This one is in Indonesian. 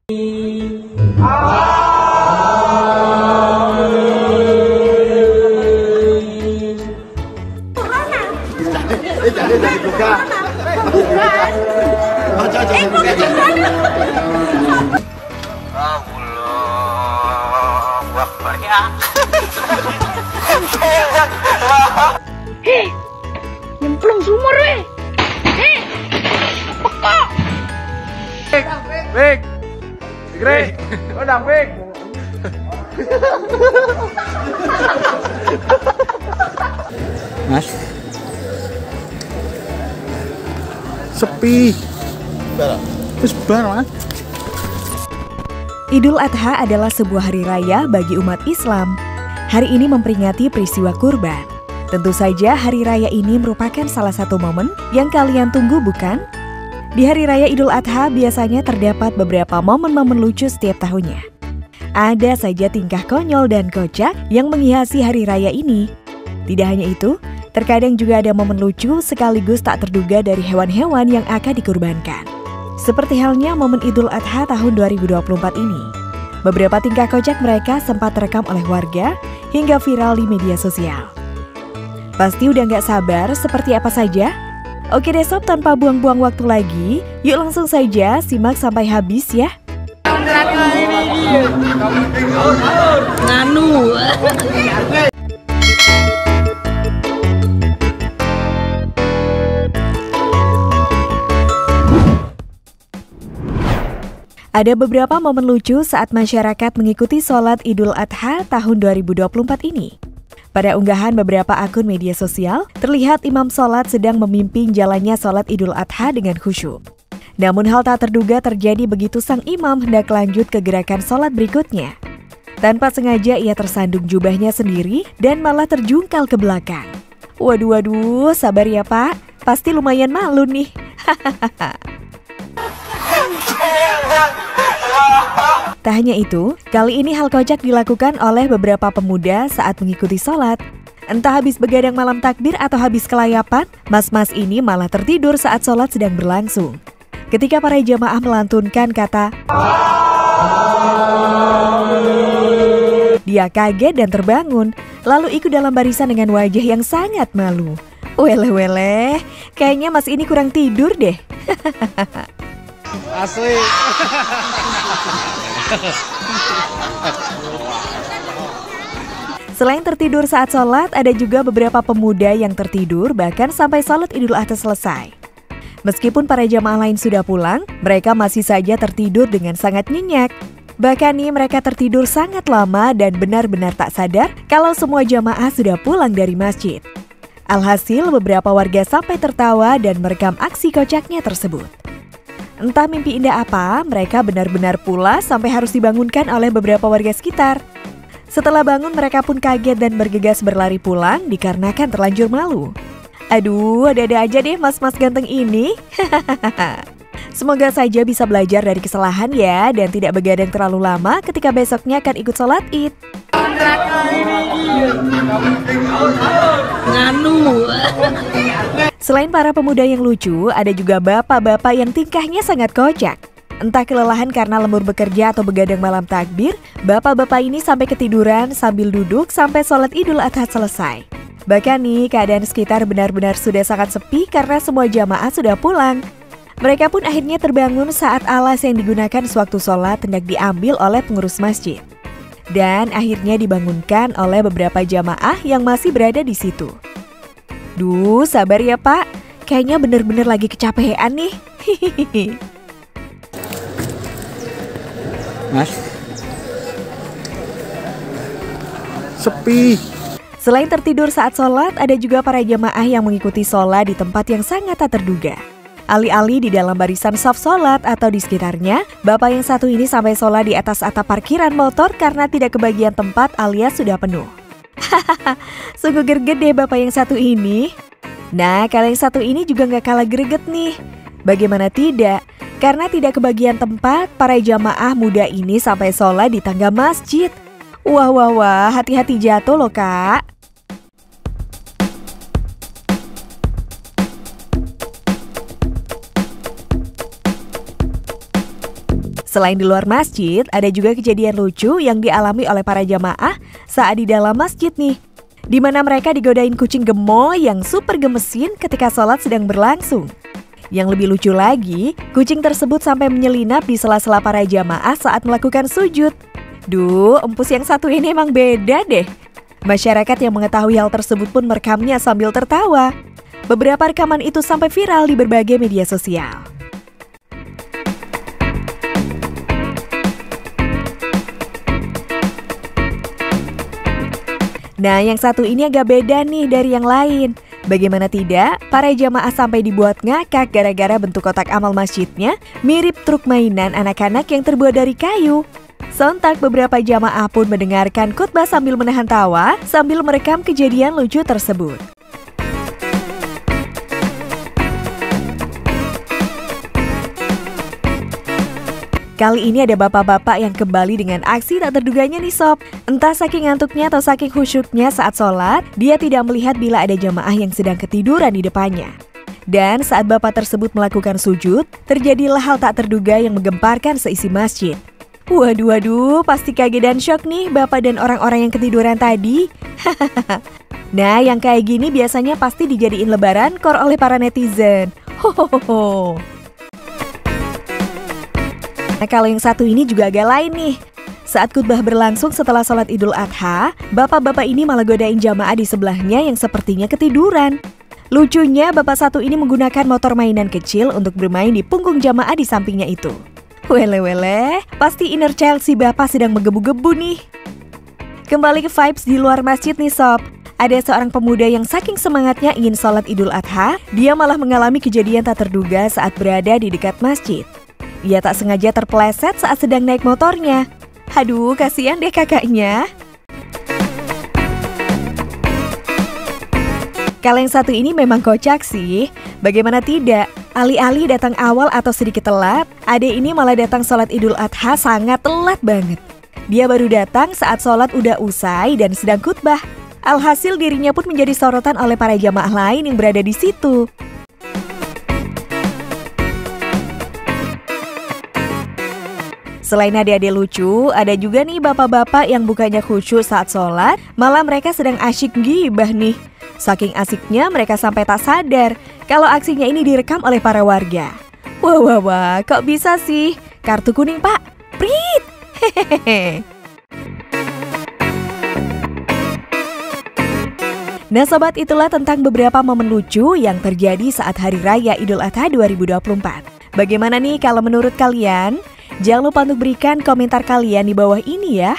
Jadi buka. Hei, nyemplung sumur weh. Hei, peka. Big, Greg, udah Big. Mas, sepi. Terus Mas. Idul Adha adalah sebuah hari raya bagi umat Islam. Hari ini memperingati peristiwa kurban. Tentu saja hari raya ini merupakan salah satu momen yang kalian tunggu, bukan? Di hari raya Idul Adha biasanya terdapat beberapa momen-momen lucu setiap tahunnya. Ada saja tingkah konyol dan kocak yang menghiasi hari raya ini. Tidak hanya itu, terkadang juga ada momen lucu sekaligus tak terduga dari hewan-hewan yang akan dikurbankan. Seperti halnya momen Idul Adha tahun 2024 ini. Beberapa tingkah kocak mereka sempat terekam oleh warga hingga viral di media sosial. Pasti udah nggak sabar seperti apa saja? Oke deh sob, tanpa buang-buang waktu lagi, yuk langsung saja simak sampai habis ya. Nganu. Ada beberapa momen lucu saat masyarakat mengikuti sholat Idul Adha tahun 2024 ini. Pada unggahan beberapa akun media sosial, terlihat imam sholat sedang memimpin jalannya sholat Idul Adha dengan khusyuk. Namun hal tak terduga terjadi begitu sang imam hendak lanjut ke gerakan sholat berikutnya. Tanpa sengaja ia tersandung jubahnya sendiri dan malah terjungkal ke belakang. Waduh, sabar ya Pak, pasti lumayan malu nih. Tak hanya itu, kali ini hal kocak dilakukan oleh beberapa pemuda saat mengikuti sholat. Entah habis begadang malam takbir atau habis kelayapan, mas-mas ini malah tertidur saat sholat sedang berlangsung. Ketika para jamaah melantunkan kata dia kaget dan terbangun, lalu ikut dalam barisan dengan wajah yang sangat malu. Weleh, kayaknya mas ini kurang tidur deh. Asli. Selain tertidur saat sholat, ada juga beberapa pemuda yang tertidur bahkan sampai sholat Idul Adha selesai. Meskipun para jamaah lain sudah pulang, mereka masih saja tertidur dengan sangat nyenyak. Bahkan nih mereka tertidur sangat lama dan benar-benar tak sadar kalau semua jamaah sudah pulang dari masjid. Alhasil beberapa warga sampai tertawa dan merekam aksi kocaknya tersebut. Entah mimpi indah apa, mereka benar-benar pula sampai harus dibangunkan oleh beberapa warga sekitar. Setelah bangun, mereka pun kaget dan bergegas berlari pulang dikarenakan terlanjur malu. Aduh, ada-ada aja deh mas-mas ganteng ini. Semoga saja bisa belajar dari kesalahan ya dan tidak begadang terlalu lama ketika besoknya akan ikut sholat Id. Nganu. Selain para pemuda yang lucu, ada juga bapak-bapak yang tingkahnya sangat kocak. Entah kelelahan karena lembur bekerja atau begadang malam takbir, bapak-bapak ini sampai ketiduran sambil duduk sampai sholat Idul Adha selesai. Bahkan nih, keadaan sekitar benar-benar sudah sangat sepi karena semua jamaah sudah pulang. Mereka pun akhirnya terbangun saat alas yang digunakan sewaktu sholat hendak diambil oleh pengurus masjid. Dan akhirnya dibangunkan oleh beberapa jamaah yang masih berada di situ. Duh, sabar ya Pak. Kayaknya bener-bener lagi kecapean nih. Mas, sepi. Selain tertidur saat sholat, ada juga para jamaah yang mengikuti sholat di tempat yang sangat tak terduga. Alih-alih di dalam barisan saf sholat atau di sekitarnya, bapak yang satu ini sampai sholat di atas atap parkiran motor karena tidak kebagian tempat alias sudah penuh. Hahaha, sungguh greget deh bapak yang satu ini. Nah, kalau yang satu ini juga nggak kalah greget nih. Bagaimana tidak? Karena tidak kebagian tempat, para jamaah muda ini sampai sholat di tangga masjid. Wah, hati-hati jatuh loh kak. Selain di luar masjid, ada juga kejadian lucu yang dialami oleh para jamaah saat di dalam masjid nih. Di mana mereka digodain kucing gemoy yang super gemesin ketika sholat sedang berlangsung. Yang lebih lucu lagi, kucing tersebut sampai menyelinap di sela-sela para jamaah saat melakukan sujud. Duh, empus yang satu ini emang beda deh. Masyarakat yang mengetahui hal tersebut pun merekamnya sambil tertawa. Beberapa rekaman itu sampai viral di berbagai media sosial. Nah, yang satu ini agak beda nih dari yang lain. Bagaimana tidak, para jamaah sampai dibuat ngakak gara-gara bentuk kotak amal masjidnya mirip truk mainan anak-anak yang terbuat dari kayu. Sontak beberapa jamaah pun mendengarkan khutbah sambil menahan tawa sambil merekam kejadian lucu tersebut. Kali ini ada bapak-bapak yang kembali dengan aksi tak terduganya nih sob. Entah saking ngantuknya atau saking khusyuknya saat sholat, dia tidak melihat bila ada jamaah yang sedang ketiduran di depannya. Dan saat bapak tersebut melakukan sujud, terjadilah hal tak terduga yang menggemparkan seisi masjid. Waduh, pasti kaget dan syok nih bapak dan orang-orang yang ketiduran tadi. Nah, yang kayak gini biasanya pasti dijadiin lebaran kor oleh para netizen. Hohoho. Nah, kalau yang satu ini juga agak lain nih. Saat khutbah berlangsung setelah sholat Idul Adha, bapak-bapak ini malah godain jamaah di sebelahnya yang sepertinya ketiduran. Lucunya, bapak satu ini menggunakan motor mainan kecil untuk bermain di punggung jamaah di sampingnya itu. Wele, pasti inner child si bapak sedang menggebu-gebu nih. Kembali ke vibes di luar masjid nih sob. Ada seorang pemuda yang saking semangatnya ingin sholat Idul Adha, dia malah mengalami kejadian tak terduga saat berada di dekat masjid. Ia tak sengaja terpeleset saat sedang naik motornya. Aduh, kasihan deh kakaknya. Kalau yang satu ini memang kocak sih. Bagaimana tidak? Alih-alih datang awal atau sedikit telat, adek ini malah datang sholat Idul Adha sangat telat banget. Dia baru datang saat sholat udah usai dan sedang khutbah. Alhasil dirinya pun menjadi sorotan oleh para jamaah lain yang berada di situ. Selain adik-adik lucu, ada juga nih bapak-bapak yang bukannya khusyuk saat sholat, malah mereka sedang asyik gibah nih. Saking asiknya mereka sampai tak sadar kalau aksinya ini direkam oleh para warga. Wah, kok bisa sih? Kartu kuning pak, prit! Hehehe. Nah sobat, itulah tentang beberapa momen lucu yang terjadi saat Hari Raya Idul Adha 2024. Bagaimana nih kalau menurut kalian? Jangan lupa untuk berikan komentar kalian di bawah ini ya.